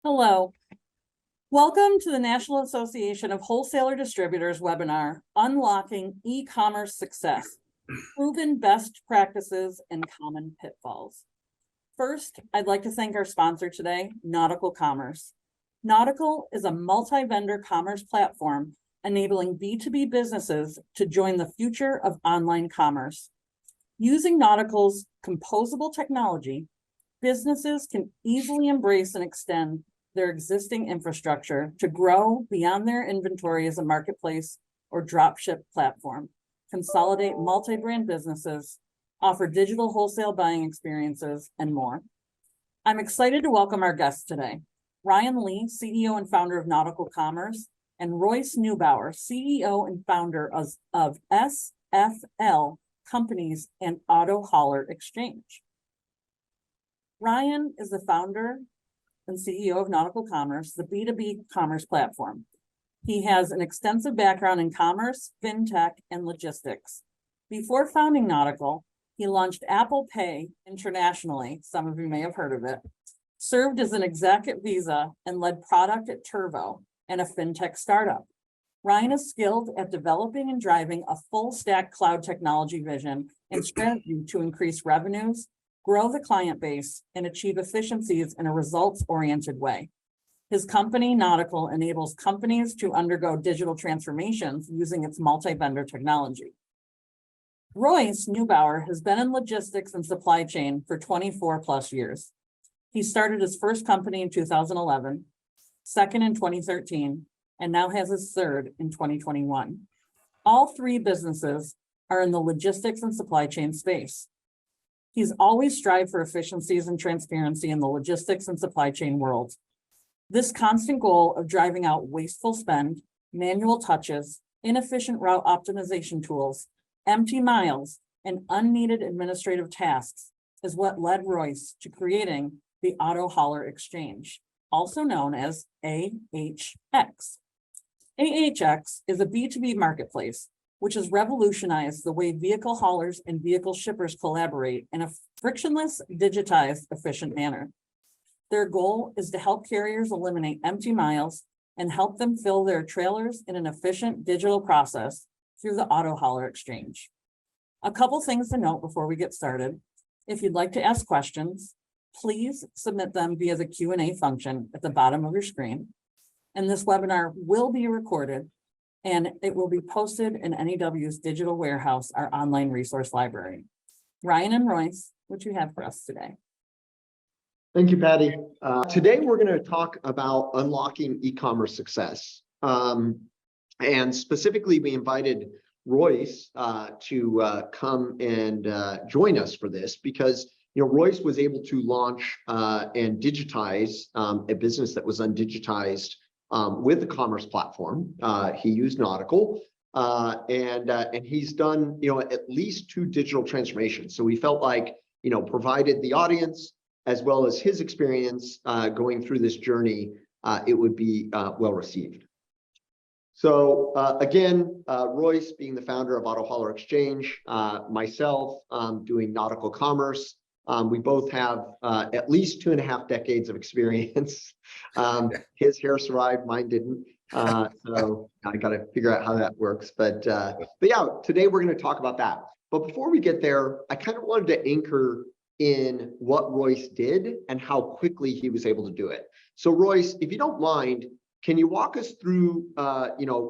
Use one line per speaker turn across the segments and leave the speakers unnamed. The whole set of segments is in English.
Hello. Welcome to the National Association of Wholesaler-Distributors webinar, Unlocking E-Commerce Success, Proven Best Practices and Common Pitfalls. First, I'd like to thank our sponsor today, Nautical Commerce. Nautical is a multi-vendor commerce platform enabling B2B businesses to join the future of online commerce. Using Nautical's composable technology, businesses can easily embrace and extend their existing infrastructure to grow beyond their inventory as a marketplace or dropship platform, consolidate multi-brand businesses, offer digital wholesale buying experiences, and more. I'm excited to welcome our guests today, Ryan Lee, CEO and founder of Nautical Commerce, and Royce Neubauer, CEO and founder of SFL Companies and Auto Hauler Exchange. Ryan is the founder and CEO of Nautical Commerce, the B2B commerce platform. He has an extensive background in commerce, fintech, and logistics. Before founding Nautical, he launched Apple Pay internationally, some of you may have heard of it, served as an exec at Visa, and led product at Turvo, and a fintech startup. Ryan is skilled at developing and driving a full stack cloud technology vision and strategy to increase revenues, grow the client base, and achieve efficiencies in a results-oriented way. His company, Nautical, enables companies to undergo digital transformations using its multi-vendor technology. Royce Neubauer has been in logistics and supply chain for 24 plus years. He started his first company in 2011, second in 2013, and now has his third in 2021. All three businesses are in the logistics and supply chain space. He's always strived for efficiencies and transparency in the logistics and supply chain world. This constant goal of driving out wasteful spend, manual touches, inefficient route optimization tools, empty miles, and unneeded administrative tasks is what led Royce to creating the Auto Hauler Exchange, also known as AHX. AHX is a B2B marketplace which has revolutionized the way vehicle haulers and vehicle shippers collaborate in a frictionless, digitized, efficient manner. Their goal is to help carriers eliminate empty miles and help them fill their trailers in an efficient digital process through the Auto Hauler Exchange. A couple things to note before we get started. If you'd like to ask questions, please submit them via the Q&A function at the bottom of your screen. And this webinar will be recorded and it will be posted in NEW's digital warehouse, our online resource library. Ryan and Royce, what you have for us today?
Thank you, Patty. Today, we're going to talk about unlocking e-commerce success. And specifically, we invited Royce to come and join us for this because Royce was able to launch and digitize a business that was undigitized with the commerce platform. He used Nautical, and he's done at least 2 digital transformations. So we felt like provided the audience as well as his experience going through this journey, it would be well received. So again, Royce being the founder of Auto Hauler Exchange, myself doing Nautical Commerce. We both have at least 2.5 decades of experience. His hair survived, mine didn't. So I got to figure out how that works. But yeah, today we're going to talk about that. But before we get there, I kind of wanted to anchor in what Royce did and how quickly he was able to do it. So Royce, if you don't mind, can you walk us through,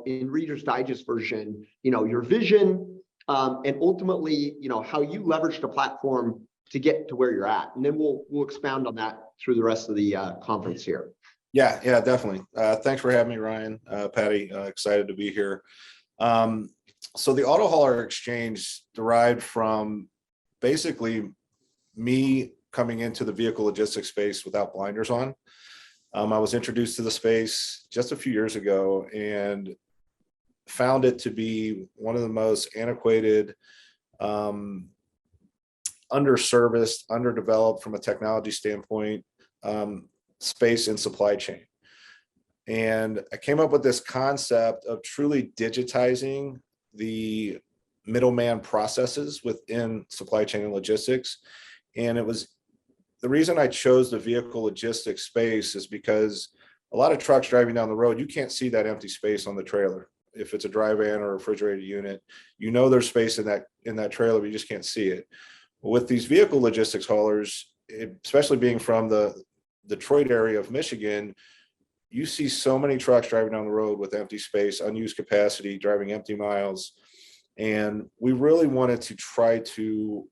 in Reader's Digest version, your vision and ultimately, how you leveraged a platform to get to where you're at, and then we'll expound on that through the rest of the conference here.
Yeah, definitely. Thanks for having me, Ryan, Patty. Excited to be here. So the Auto Hauler Exchange derived from basically me coming into the vehicle logistics space without blinders on. I was introduced to the space just a few years ago and found it to be one of the most antiquated, underserviced, underdeveloped from a technology standpoint, space in supply chain. And I came up with this concept of truly digitizing the middleman processes within supply chain and logistics. And it was the reason I chose the vehicle logistics space is because a lot of trucks driving down the road, you can't see that empty space on the trailer. If it's a dry van or a refrigerated unit, you know there's space in that trailer, but you just can't see it. With these vehicle logistics haulers, especially being from the Detroit area of Michigan, you see so many trucks driving down the road with empty space, unused capacity, driving empty miles. And we really wanted to try to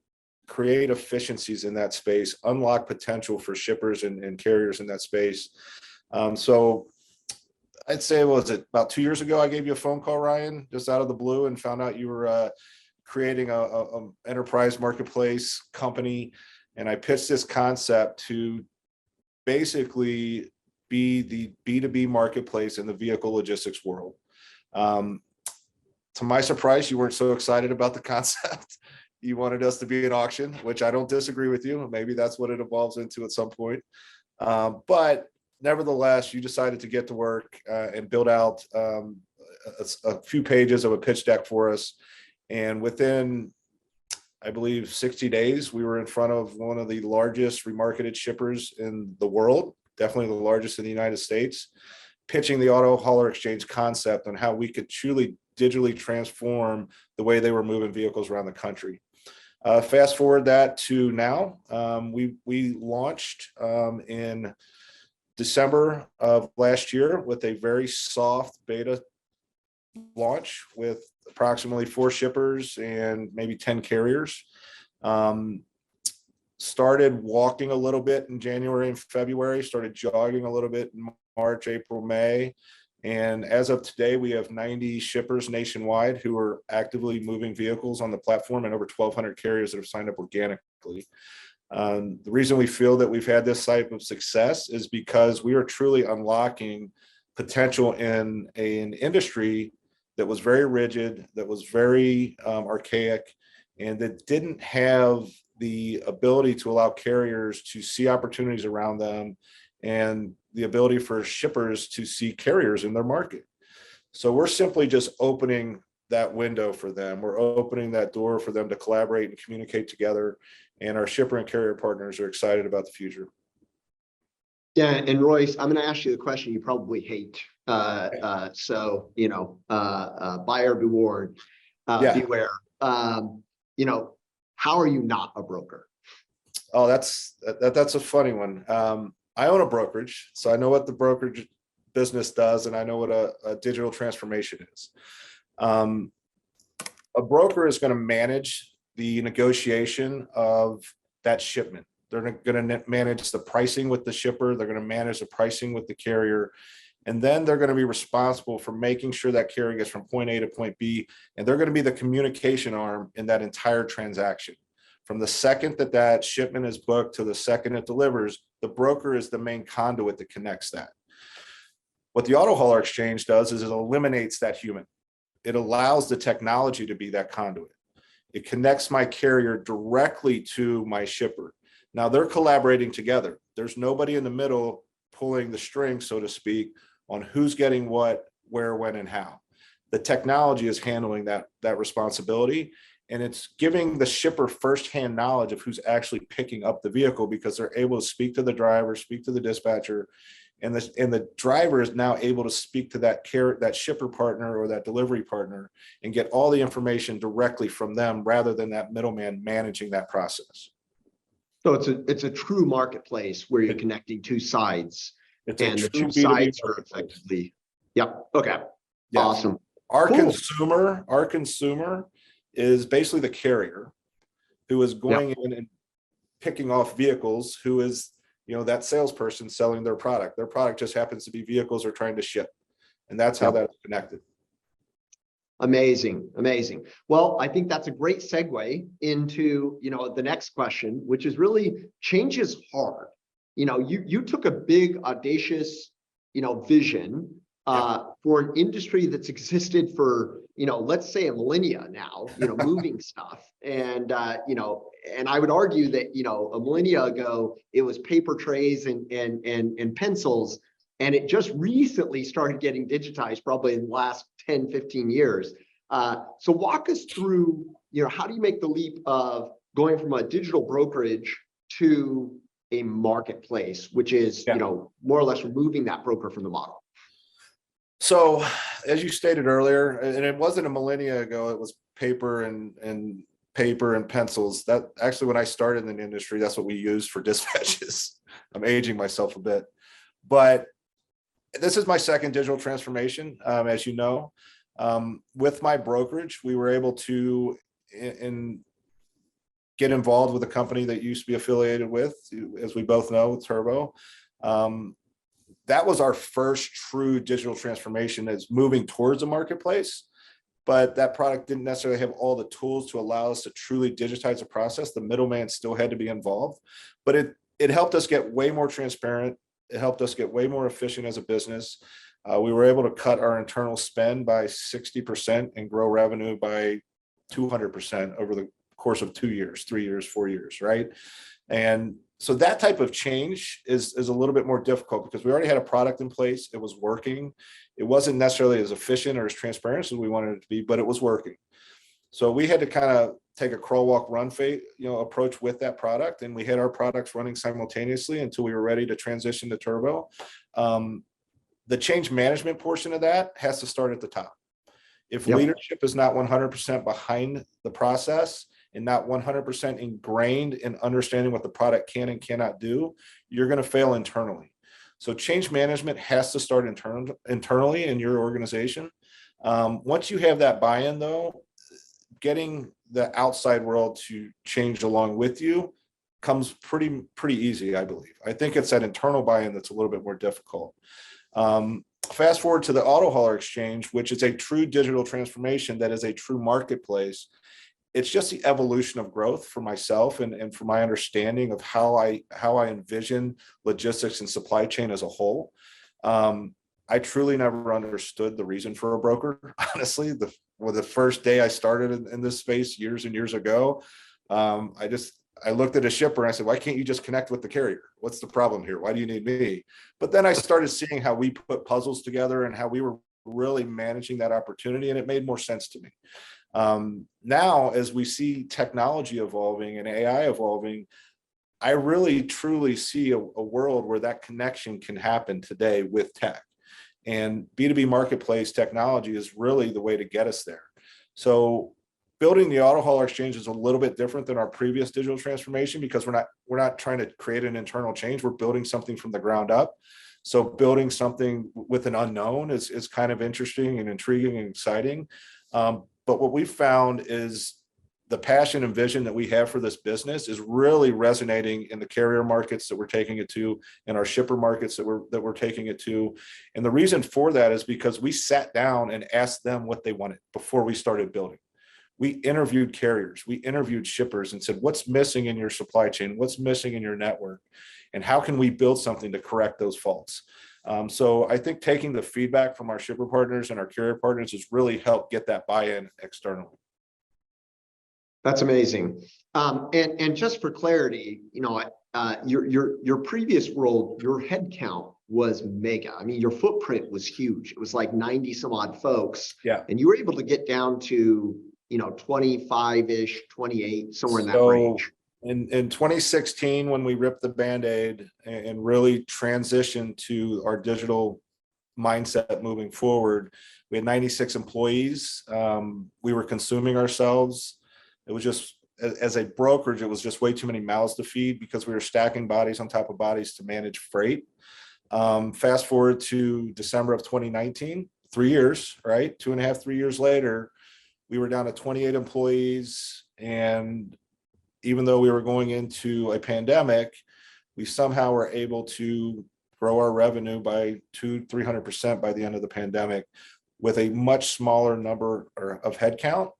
create efficiencies in that space, unlock potential for shippers and carriers in that space. So I'd say, was it about 2 years ago, I gave you a phone call, Ryan, just out of the blue, and found out you were creating a enterprise marketplace company. And I pitched this concept to basically be the B2B marketplace in the vehicle logistics world. To my surprise, you weren't so excited about the concept. You wanted us to be an auction, which I don't disagree with you. Maybe that's what it evolves into at some point. But nevertheless, you decided to get to work and build out a few pages of a pitch deck for us. And within, I believe, 60 days, we were in front of one of the largest remarketed shippers in the world, definitely the largest in the United States, pitching the auto hauler exchange concept on how we could truly digitally transform the way they were moving vehicles around the country. Fast forward that to now, we launched in December of last year with a very soft beta launch with approximately 4 shippers and maybe 10 carriers. Started walking a little bit in January and February, started jogging a little bit in March, April, May. And as of today, we have 90 shippers nationwide who are actively moving vehicles on the platform and over 1,200 carriers that have signed up organically. The reason we feel that we've had this type of success is because we are truly unlocking potential in an industry that was very rigid, that was very archaic, and that didn't have the ability to allow carriers to see opportunities around them and the ability for shippers to see carriers in their market. So we're simply just opening that window for them. We're opening that door for them to collaborate and communicate together. And our shipper and carrier partners are excited about the future.
Yeah, and Royce, I'm going to ask you the question you probably hate. So, buyer beware. Beware. How are you not a broker?
Oh, that's a funny one. I own a brokerage, so I know what the brokerage business does, and I know what a digital transformation is. A broker is going to manage the negotiation of that shipment. They're going to manage the pricing with the shipper. They're going to manage the pricing with the carrier. And then they're going to be responsible for making sure that carrier gets from point A to point B. And they're going to be the communication arm in that entire transaction. From the second that shipment is booked to the second it delivers, the broker is the main conduit that connects that. What the auto hauler exchange does is it eliminates that human. It allows the technology to be that conduit. It connects my carrier directly to my shipper. Now they're collaborating together. There's nobody in the middle pulling the string, so to speak, on who's getting what, where, when, and how. The technology is handling that responsibility. And it's giving the shipper firsthand knowledge of who's actually picking up the vehicle because they're able to speak to the driver, speak to the dispatcher, and the driver is now able to speak to that shipper partner or that delivery partner and get all the information directly from them rather than that middleman managing that process.
So it's a true marketplace where you're connecting two sides, and the two sides are effectively. Yep. Okay. Yes. Awesome.
Our consumer is basically the carrier who is going in and picking off vehicles, who is, that salesperson selling their product. Their product just happens to be vehicles they're trying to ship. And that's how that's connected.
Amazing. Amazing. Well, I think that's a great segue into, the next question, which is really change is hard. You took a big, audacious, vision for an industry that's existed for, let's say a millennia now, moving stuff. And, and I would argue that, a millennia ago, it was paper trays and pencils, and it just recently started getting digitized probably in the last 10, 15 years. So walk us through, how do you make the leap of going from a digital brokerage to a marketplace, which is,
Yeah.
more or less removing that broker from the model?
So as you stated earlier, and it wasn't a millennia ago, it was paper and paper and pencils. That actually, when I started in the industry, that's what we used for dispatches. I'm aging myself a bit, but this is my second digital transformation. As you know, with my brokerage, we were able to get involved with a company that used to be affiliated with, as we both know, with Turbo. That was our first true digital transformation, as moving towards a marketplace, but that product didn't necessarily have all the tools to allow us to truly digitize the process. The middleman still had to be involved, but it helped us get way more transparent. It helped us get way more efficient as a business. We were able to cut our internal spend by 60% and grow revenue by 200% over the course of 2 years, 3 years, 4 years, right? And so that type of change is a little bit more difficult because we already had a product in place. It was working. It wasn't necessarily as efficient or as transparent as we wanted it to be, but it was working. So we had to kind of take a crawl, walk, run approach with that product. And we had our products running simultaneously until we were ready to transition to Turbo. The change management portion of that has to start at the top. If leadership is not 100% behind the process and not 100% ingrained in understanding what the product can and cannot do, you're going to fail internally. So change management has to start internally in your organization. Once you have that buy-in, though, getting the outside world to change along with you comes pretty easy, I believe. I think it's that internal buy-in that's a little bit more difficult. Fast forward to the Auto Hauler Exchange, which is a true digital transformation that is a true marketplace. It's just the evolution of growth for myself and for my understanding of how I envision logistics and supply chain as a whole. I truly never understood the reason for a broker. Honestly, the first day I started in this space years and years ago, I looked at a shipper and I said, why can't you just connect with the carrier? What's the problem here? Why do you need me? But then I started seeing how we put puzzles together and how we were really managing that opportunity, and it made more sense to me. Now, as we see technology evolving and AI evolving, I really truly see a world where that connection can happen today with tech. And B2B marketplace technology is really the way to get us there. So building the Auto Hauler Exchange is a little bit different than our previous digital transformation because we're not trying to create an internal change. We're building something from the ground up. So building something with an unknown is kind of interesting and intriguing and exciting. But what we found is the passion and vision that we have for this business is really resonating in the carrier markets that we're taking it to, and our shipper markets that we're taking it to. And the reason for that is because we sat down and asked them what they wanted before we started building. We interviewed carriers, we interviewed shippers and said, what's missing in your supply chain? What's missing in your network? And how can we build something to correct those faults? So I think taking the feedback from our shipper partners and our carrier partners has really helped get that buy-in externally.
That's amazing. And just for clarity, your previous role, your head count was mega. I mean, your footprint was huge. It was like 90 some odd folks.
Yeah.
And you were able to get down to, 25-ish, 28, somewhere in that range.
In 2016, when we ripped the Band-Aid and really transitioned to our digital mindset moving forward, we had 96 employees. We were consuming ourselves. It was just, as a brokerage, it was just way too many mouths to feed because we were stacking bodies on top of bodies to manage freight. Fast forward to December of 2019, 3 years, right? 2.5, 3 years later, we were down to 28 employees. And even though we were going into a pandemic, we somehow were able to grow our revenue by 200-300% by the end of the pandemic with a much smaller number of headcount,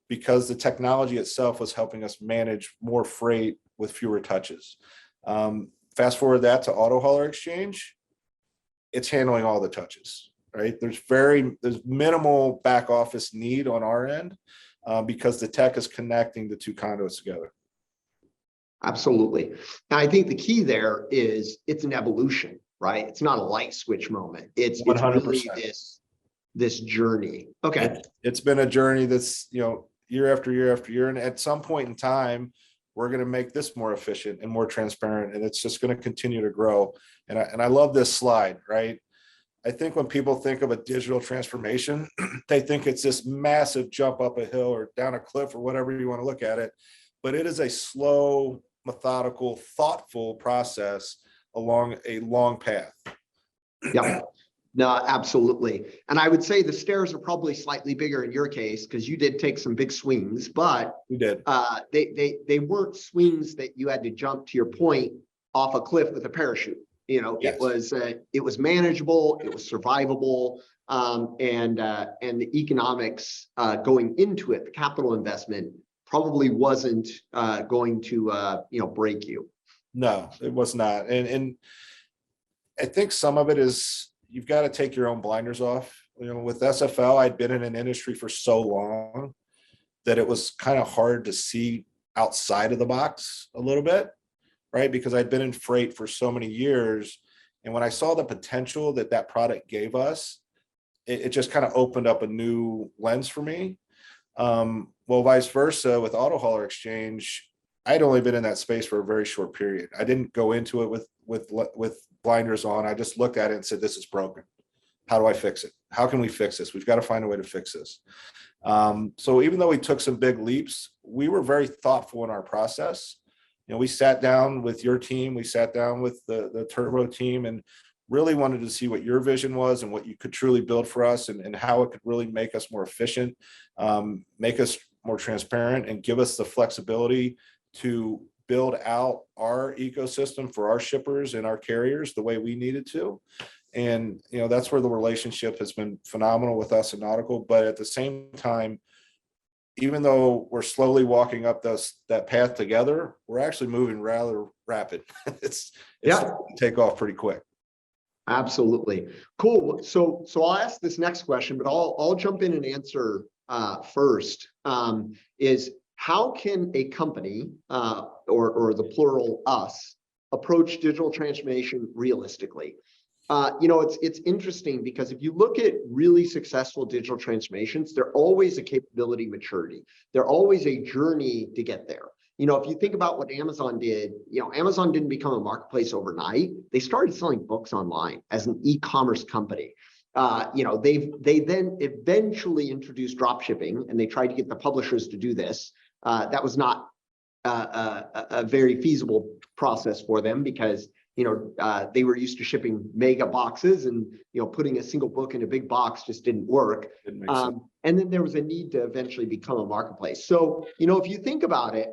because the technology itself was helping us manage more freight with fewer touches. Fast forward that to Auto Hauler Exchange, it's handling all the touches, right? There's minimal back office need on our end because the tech is connecting the two conduits together.
Absolutely. And I think the key there is it's an evolution, right? It's not a light switch moment. It's
100%.
really this journey. Okay.
It's been a journey that's, year after year after year. And at some point in time, we're going to make this more efficient and more transparent, and it's just going to continue to grow. And I love this slide, right? I think when people think of a digital transformation, they think it's this massive jump up a hill or down a cliff or whatever you want to look at it. But it is a slow, methodical, thoughtful process along a long path.
Yeah, no, absolutely. And I would say the stairs are probably slightly bigger in your case because you did take some big swings, but
We did.
They weren't swings that you had to jump, to your point, off a cliff with a parachute.
Yes.
It was manageable, it was survivable, and the economics going into it, the capital investment probably wasn't going to break you.
No, it was not. And I think some of it is you've got to take your own blinders off. With SFL, I'd been in an industry for so long that it was kind of hard to see outside of the box a little bit, right? Because I'd been in freight for so many years. And when I saw the potential that that product gave us, it just kind of opened up a new lens for me. Well, vice versa with Auto Hauler Exchange, I'd only been in that space for a very short period. I didn't go into it with blinders on. I just looked at it and said, this is broken. How do I fix it? How can we fix this? We've got to find a way to fix this. So even though we took some big leaps, we were very thoughtful in our process. We sat down with your team, we sat down with the Turbo team, and really wanted to see what your vision was and what you could truly build for us, and how it could really make us more efficient, make us more transparent, and give us the flexibility to build out our ecosystem for our shippers and our carriers the way we needed to. And, that's where the relationship has been phenomenal with us in Nautical. But at the same time, even though we're slowly walking up that path together, we're actually moving rather rapid. It's take off pretty quick.
Absolutely. Cool. So I'll ask this next question, but I'll jump in and answer first. Is how can a company or the plural us approach digital transformation realistically? It's interesting because if you look at really successful digital transformations, they're always a capability maturity. They're always a journey to get there. If you think about what Amazon did, Amazon didn't become a marketplace overnight. They started selling books online as an e-commerce company. They then eventually introduced drop shipping, and they tried to get the publishers to do this. That was not a very feasible process for them because they were used to shipping mega boxes, and putting a single book in a big box just didn't work.
Didn't make sense.
And then there was a need to eventually become a marketplace. So if you think about it,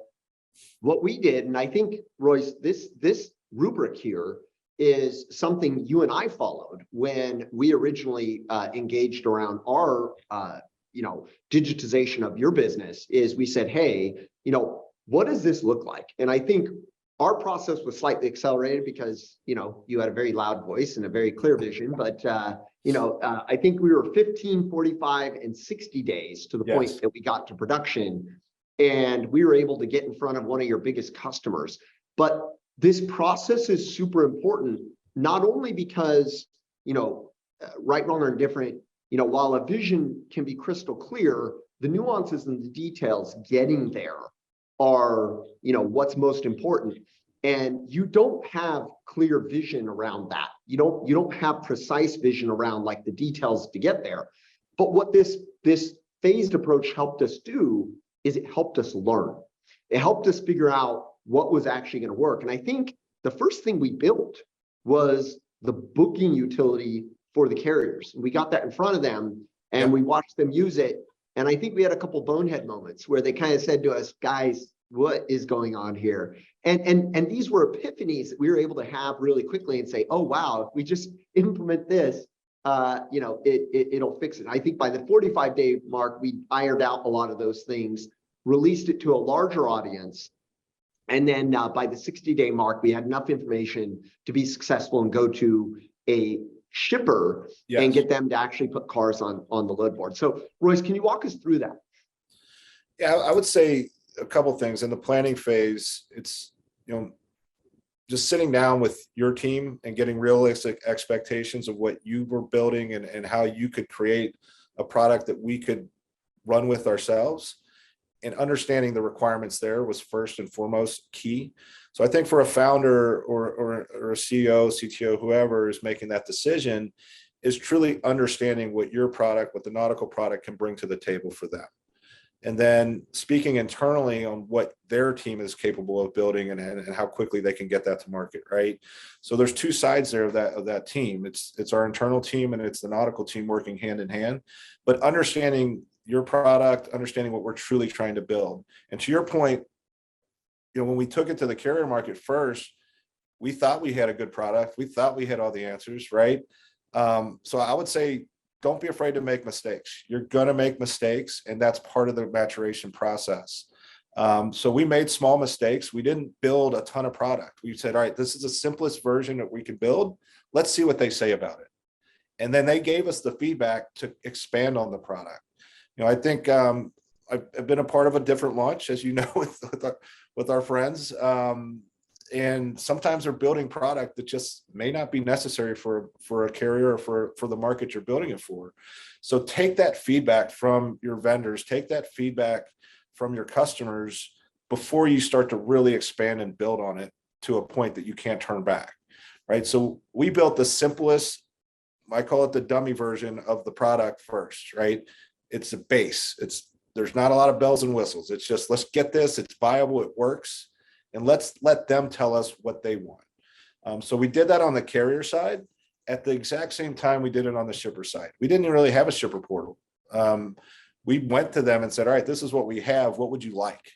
what we did, and I think, Royce, this rubric here is something you and I followed when we originally engaged around our digitization of your business. Is we said, hey, what does this look like? And I think our process was slightly accelerated because you had a very loud voice and a very clear vision. But I think we were 15, 45, and 60 days to the point that we got to production, and we were able to get in front of one of your biggest customers. But this process is super important, not only because right, wrong, or indifferent. While a vision can be crystal clear, the nuances and the details getting there are what's most important. And you don't have clear vision around that. You don't have precise vision around like the details to get there. But what this phased approach helped us do is it helped us learn. It helped us figure out what was actually going to work. And I think the first thing we built was the booking utility for the carriers. We got that in front of them, and we watched them use it. And I think we had a couple bonehead moments where they kind of said to us, guys, what is going on here? And these were epiphanies that we were able to have really quickly and say, oh, wow, if we just implement this, it'll fix it. I think by the 45-day mark, we ironed out a lot of those things, released it to a larger audience. And then by the 60-day mark, we had enough information to be successful and go to a shipper and get them to actually put cars on the load board. So Royce, can you walk us through that?
Yeah, I would say a couple of things. In the planning phase, it's just sitting down with your team and getting realistic expectations of what you were building and how you could create a product that we could run with ourselves. and understanding the requirements there was first and foremost key. So I think for a founder or a CEO, CTO, whoever is making that decision, is truly understanding what your product, what the nautical product can bring to the table for them. And then speaking internally on what their team is capable of building and how quickly they can get that to market, right? So there's two sides there of that team. It's our internal team and it's the nautical team working hand in hand, but understanding your product, understanding what we're truly trying to build. And to your point, when we took it to the carrier market first, we thought we had a good product. We thought we had all the answers, right? So I would say, don't be afraid to make mistakes. You're going to make mistakes, and that's part of the maturation process. So we made small mistakes. We didn't build a ton of product. We said, all right, this is the simplest version that we can build. Let's see what they say about it. And then they gave us the feedback to expand on the product. I think I've been a part of a different launch, as you know, with our friends. And sometimes they're building product that just may not be necessary for a carrier or for the market you're building it for. So take that feedback from your vendors, take that feedback from your customers before you start to really expand and build on it to a point that you can't turn back, right? So we built the simplest, I call it the dummy version of the product first, right? It's a base. There's not a lot of bells and whistles. It's just, let's get this, it's viable, it works. And let's let them tell us what they want. So we did that on the carrier side. At the exact same time, we did it on the shipper side. We didn't really have a shipper portal. We went to them and said, all right, this is what we have. What would you like?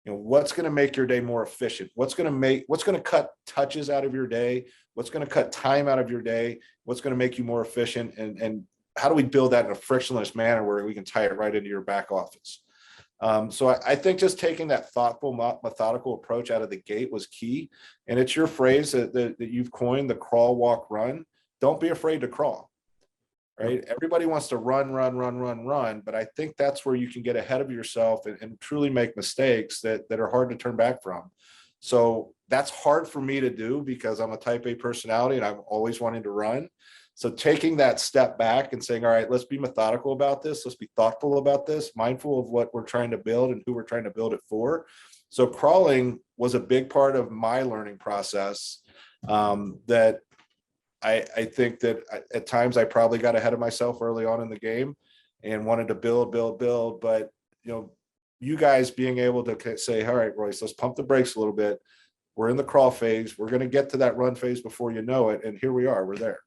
What's going to make your day more efficient? What's going to cut touches out of your day? What's going to cut time out of your day? What's going to make you more efficient? And how do we build that in a frictionless manner where we can tie it right into your back office? So I think just taking that thoughtful, methodical approach out of the gate was key. And it's your phrase that you've coined, the crawl, walk, run. Don't be afraid to crawl, right? Everybody wants to run. But I think that's where you can get ahead of yourself and truly make mistakes that are hard to turn back from. So that's hard for me to do because I'm a type A personality and I'm always wanting to run. So taking that step back and saying, all right, let's be methodical about this. Let's be thoughtful about this, mindful of what we're trying to build and who we're trying to build it for. So crawling was a big part of my learning process that I think that at times I probably got ahead of myself early on in the game and wanted to build. But, you guys being able to say, all right, Royce, let's pump the brakes a little bit. We're in the crawl phase. We're going to get to that run phase before you know it. And here we are, we're there.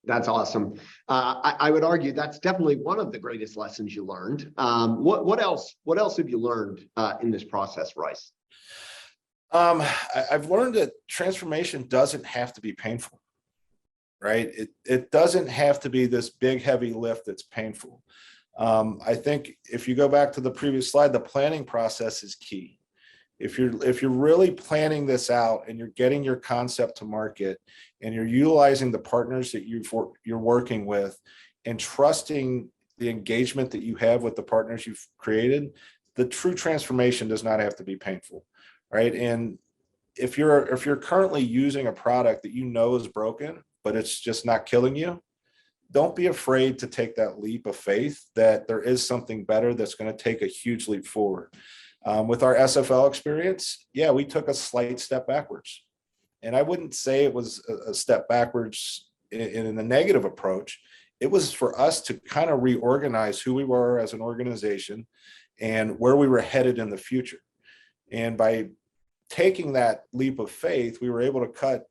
That's awesome. I would argue that's definitely one of the greatest lessons you learned. What else have you learned in this process, Royce?
I've learned that transformation doesn't have to be painful, right? It doesn't have to be this big, heavy lift that's painful. I think if you go back to the previous slide, the planning process is key. If you're really planning this out and you're getting your concept to market and you're utilizing the partners that you're working with and trusting the engagement that you have with the partners you've created, the true transformation does not have to be painful, right? And if you're currently using a product that you know is broken, but it's just not killing you, don't be afraid to take that leap of faith that there is something better that's going to take a huge leap forward. With our SFL experience, we took a slight step backwards. And I wouldn't say it was a step backwards in the negative approach. It was for us to kind of reorganize who we were as an organization and where we were headed in the future. And by taking that leap of faith, we were able to cut,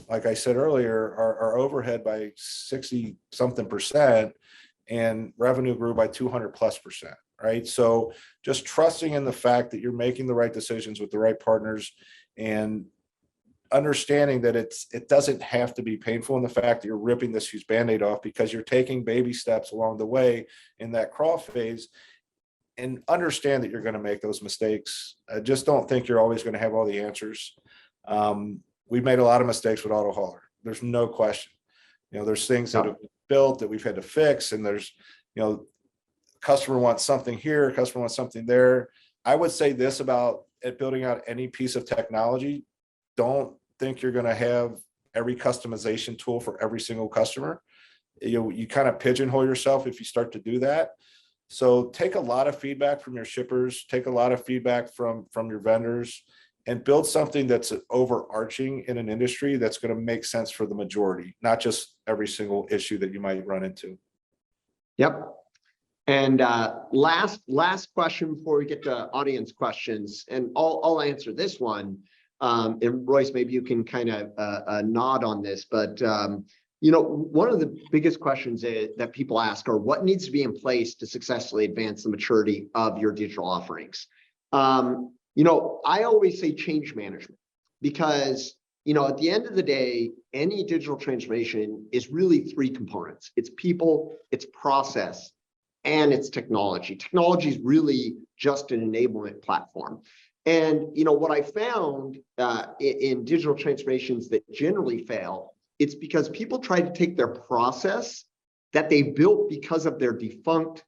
like I said earlier, our overhead by 60 something percent and revenue grew by 200+%. Right. So just trusting in the fact that you're making the right decisions with the right partners and understanding that it doesn't have to be painful, and the fact that you're ripping this huge Band-Aid off because you're taking baby steps along the way in that crawl phase, and understand that you're going to make those mistakes. I just don't think you're always going to have all the answers. We've made a lot of mistakes with Auto Hauler. There's no question. There's things that have been built that we've had to fix, and there's, customer wants something here, customer wants something there. I would say this about building out any piece of technology: don't think you're going to have every customization tool for every single customer. You kind of pigeonhole yourself if you start to do that. So take a lot of feedback from your shippers, take a lot of feedback from your vendors, and build something that's overarching in an industry that's going to make sense for the majority, not just every single issue that you might run into.
Yep. And last question before we get to audience questions, and I'll answer this one. And Royce, maybe you can kind of nod on this, but one of the biggest questions that people ask are what needs to be in place to successfully advance the maturity of your digital offerings. I always say change management because, at the end of the day, any digital transformation is really three components. It's people, it's process, and it's technology. Technology is really just an enablement platform. And, what I found in digital transformations that generally fail, it's because people try to take their process that they built because of their defunct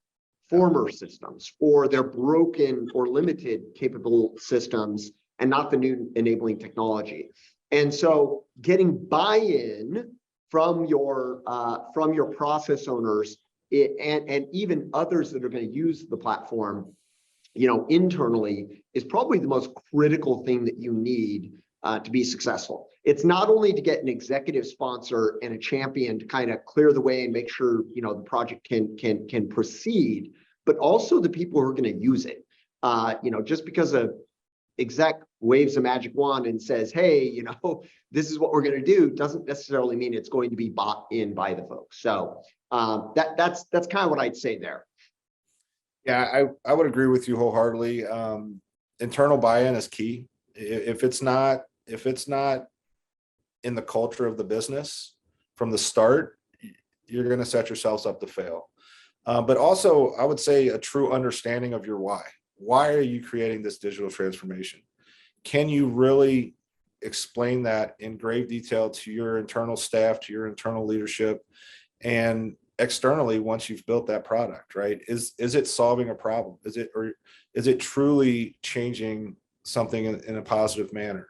former systems or their broken or limited capable systems and not the new enabling technology. And so getting buy-in from your process owners and even others that are going to use the platform, internally is probably the most critical thing that you need to be successful. It's not only to get an executive sponsor and a champion to kind of clear the way and make sure the project can proceed, but also the people who are going to use it. Just because a exec waves a magic wand and says, "Hey, this is what we're going to do," doesn't necessarily mean it's going to be bought in by the folks. So that's kind of what I'd say there.
Yeah, I would agree with you wholeheartedly. Internal buy-in is key. If it's not in the culture of the business from the start, you're going to set yourselves up to fail. But also, I would say a true understanding of your why. Why are you creating this digital transformation? Can you really explain that in grave detail to your internal staff, to your internal leadership, and externally once you've built that product, right? Is it solving a problem? Is it truly changing something in a positive manner?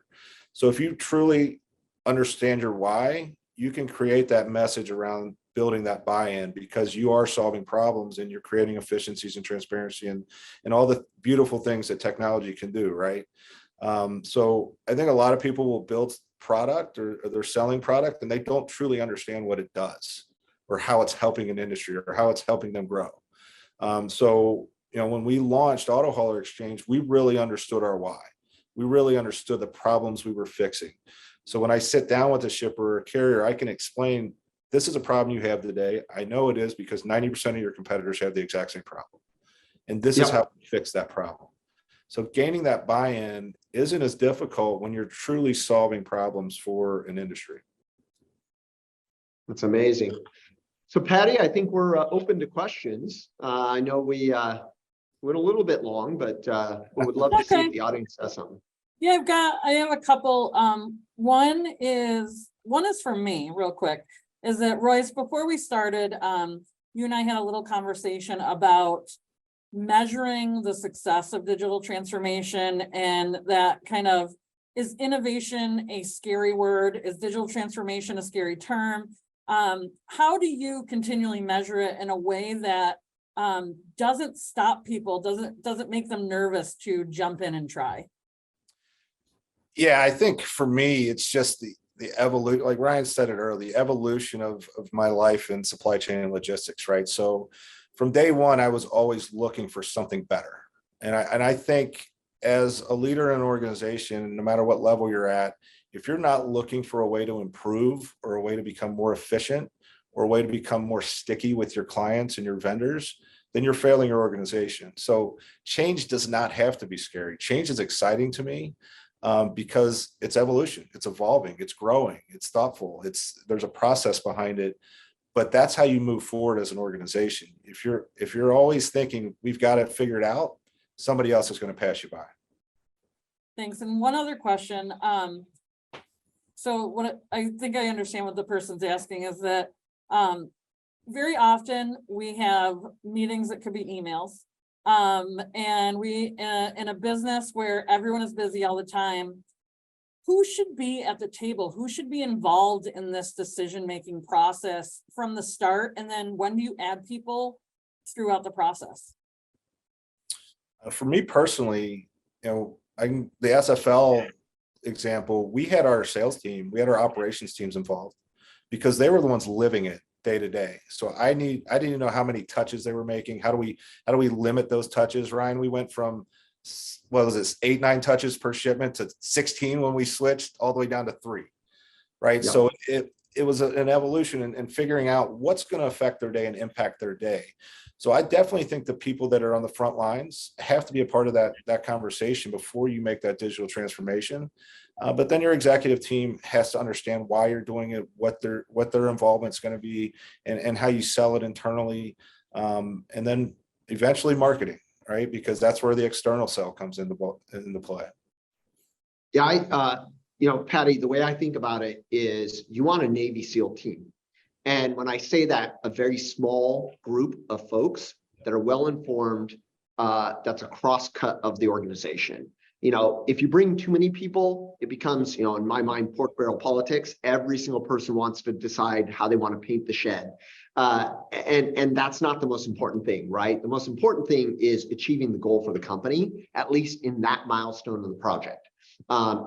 So if you truly understand your why, you can create that message around building that buy-in because you are solving problems and you're creating efficiencies and transparency and all the beautiful things that technology can do, right? So I think a lot of people will build product or they're selling product and they don't truly understand what it does or how it's helping an industry or how it's helping them grow. So when we launched Auto Hauler Exchange, we really understood our why. We really understood the problems we were fixing. So when I sit down with a shipper or carrier, I can explain, this is a problem you have today. I know it is because 90% of your competitors have the exact same problem. And this is how we fix that problem. So gaining that buy-in isn't as difficult when you're truly solving problems for an industry.
That's amazing. So Patty, I think we're open to questions. I know we went a little bit long, but we would love to see if the audience has something.
Yeah, I have a couple. One is for me real quick, is that Royce, before we started, you and I had a little conversation about measuring the success of digital transformation, and that kind of, is innovation a scary word? Is digital transformation a scary term? How do you continually measure it in a way that doesn't stop people, doesn't make them nervous to jump in and try?
Yeah, I think for me, it's just the evolution, like Ryan said it earlier, the evolution of my life in supply chain and logistics, right? So from day one, I was always looking for something better. And I think as a leader in an organization, no matter what level you're at, if you're not looking for a way to improve or a way to become more efficient or a way to become more sticky with your clients and your vendors, then you're failing your organization. So change does not have to be scary. Change is exciting to me. Because it's evolution, it's evolving, it's growing, it's thoughtful, there's a process behind it, but that's how you move forward as an organization. If you're always thinking we've got it figured out, somebody else is going to pass you by.
Thanks. And one other question. So what I think I understand what the person's asking is that very often we have meetings that could be emails. And we, in a business where everyone is busy all the time, who should be at the table? Who should be involved in this decision-making process from the start? And then when do you add people throughout the process?
For me personally, the SFL example, we had our sales team, we had our operations teams involved because they were the ones living it day to day. So I didn't know how many touches they were making. How do we limit those touches, Ryan? We went from, what was this, 8-9 touches per shipment to 16 when we switched all the way down to 3, right?
Yeah.
So it was an evolution and figuring out what's going to affect their day and impact their day. So I definitely think the people that are on the front lines have to be a part of that conversation before you make that digital transformation. But then your executive team has to understand why you're doing it, what their involvement is going to be, and how you sell it internally, and then eventually marketing, right? Because that's where the external sell comes into play.
Yeah, Patty, the way I think about it is you want a Navy SEAL team. And when I say that, a very small group of folks that are well-informed, that's a cross-cut of the organization. If you bring too many people, it becomes, in my mind, pork barrel politics. Every single person wants to decide how they want to paint the shed. And that's not the most important thing, right? The most important thing is achieving the goal for the company, at least in that milestone of the project,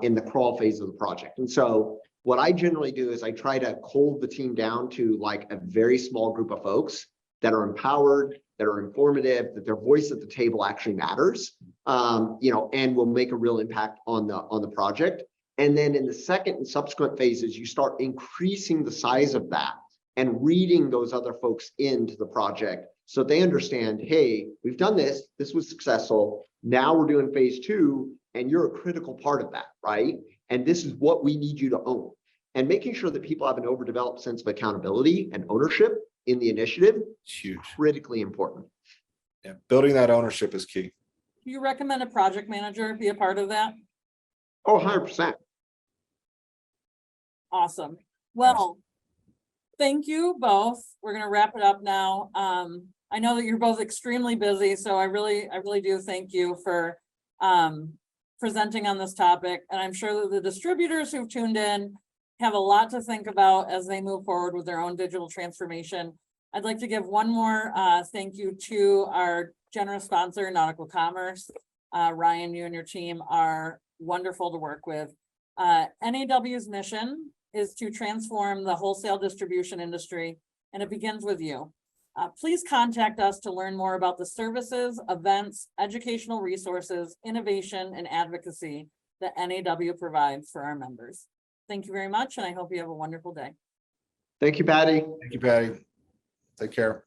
in the crawl phase of the project. And so what I generally do is I try to hold the team down to like a very small group of folks that are empowered, that are informative, that their voice at the table actually matters, and will make a real impact on the project. And then in the second and subsequent phases, you start increasing the size of that and reading those other folks into the project so they understand, hey, we've done this, this was successful, now we're doing phase 2, and you're a critical part of that, right? And this is what we need you to own. And making sure that people have an overdeveloped sense of accountability and ownership in the initiative is
huge,
critically important.
Yeah, building that ownership is key.
Do you recommend a project manager be a part of that?
Oh, 100%.
Awesome. Well, thank you both. We're going to wrap it up now. I know that you're both extremely busy, so I really do thank you for presenting on this topic. And I'm sure that the distributors who've tuned in have a lot to think about as they move forward with their own digital transformation. I'd like to give one more thank you to our generous sponsor, Nautical Commerce. Ryan, you and your team are wonderful to work with. NAW's mission is to transform the wholesale distribution industry, and it begins with you. Please contact us to learn more about the services, events, educational resources, innovation, and advocacy that NAW provides for our members. Thank you very much, and I hope you have a wonderful day.
Thank you, Patty.
Thank you, Patty. Take care.